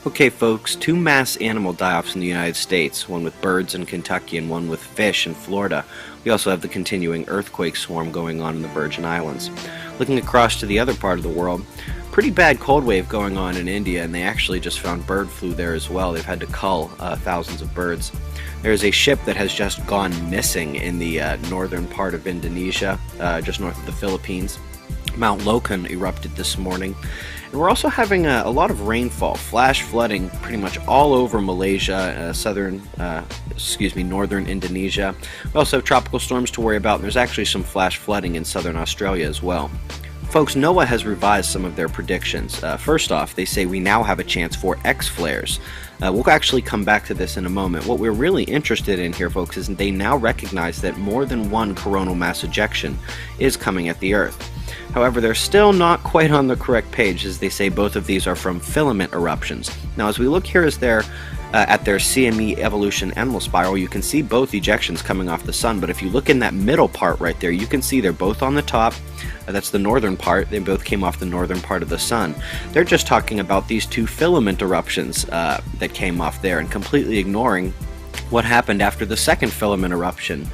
Okay folks, two mass animal die-offs in the United States, one with birds in Kentucky and one with fish in Florida. We also have the continuing earthquake swarm going on in the Virgin Islands. Looking across to the other part of the world, pretty bad cold wave going on in India, and they actually just found bird flu there as well. They've had to cull thousands of birds. There's a ship that has just gone missing in the northern part of Indonesia, just north of the Philippines. Mount Lokan erupted this morning. And we're also having a lot of rainfall, flash flooding pretty much all over Malaysia, northern Indonesia. We also have tropical storms to worry about, and there's actually some flash flooding in southern Australia as well. Folks, NOAA has revised some of their predictions. First off, they say we now have a chance for X-flares. We'll actually come back to this in a moment. What we're really interested in here, folks, is they now recognize that more than one coronal mass ejection is coming at the Earth. However, they're still not quite on the correct page, as they say both of these are from filament eruptions. Now, as we look here at their CME evolution endless spiral, you can see both ejections coming off the sun, but if you look in that middle part right there, you can see they're both on the top. That's the northern part. They both came off the northern part of the sun. They're just talking about these two filament eruptions that came off there and completely ignoring what happened after the second filament eruption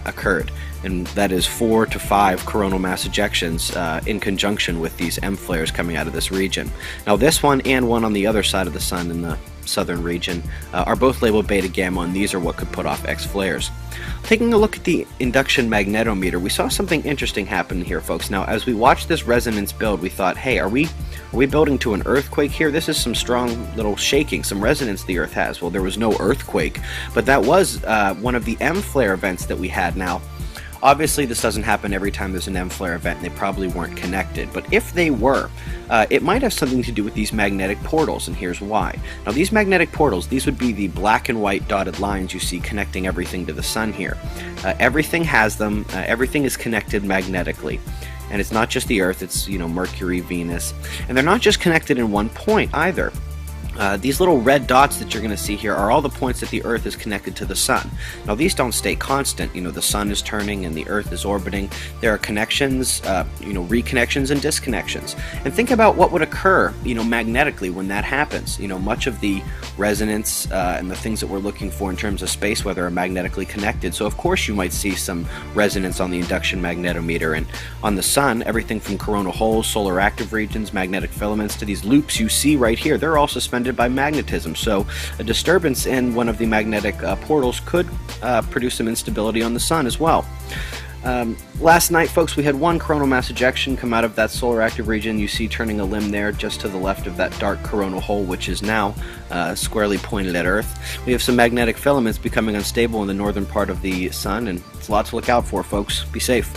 occurred, and that is 4 to 5 coronal mass ejections in conjunction with these M flares coming out of this region. Now this one and one on the other side of the sun in the southern region are both labeled beta gamma, and these are what could put off X flares. Taking a look at the induction magnetometer, we saw something interesting happen here, folks. Now, as we watched this resonance build, we thought, hey, are we building to an earthquake here? This is some strong little shaking, some resonance the Earth has. Well, there was no earthquake, but that was one of the M flare events that we had. Now, obviously, this doesn't happen every time there's an M flare event, and they probably weren't connected. But if they were, it might have something to do with these magnetic portals, and here's why. Now, these magnetic portals, these would be the black and white dotted lines you see connecting everything to the sun here. Everything has them. Everything is connected magnetically. And it's not just the Earth, it's, Mercury, Venus. And they're not just connected in one point either. These little red dots that you're going to see here are all the points that the Earth is connected to the Sun. Now, these don't stay constant. The Sun is turning and the Earth is orbiting. There are connections, reconnections and disconnections. And think about what would occur, magnetically when that happens. Much of the resonance and the things that we're looking for in terms of space weather are magnetically connected. So, of course, you might see some resonance on the induction magnetometer. And on the Sun, everything from coronal holes, solar active regions, magnetic filaments to these loops you see right here, they're all suspended by magnetism, so a disturbance in one of the magnetic portals could produce some instability on the sun as well. Last night, folks, we had one coronal mass ejection come out of that solar active region you see turning a limb there just to the left of that dark coronal hole, which is now squarely pointed at Earth. We have some magnetic filaments becoming unstable in the northern part of the sun, and it's a lot to look out for, folks. Be safe.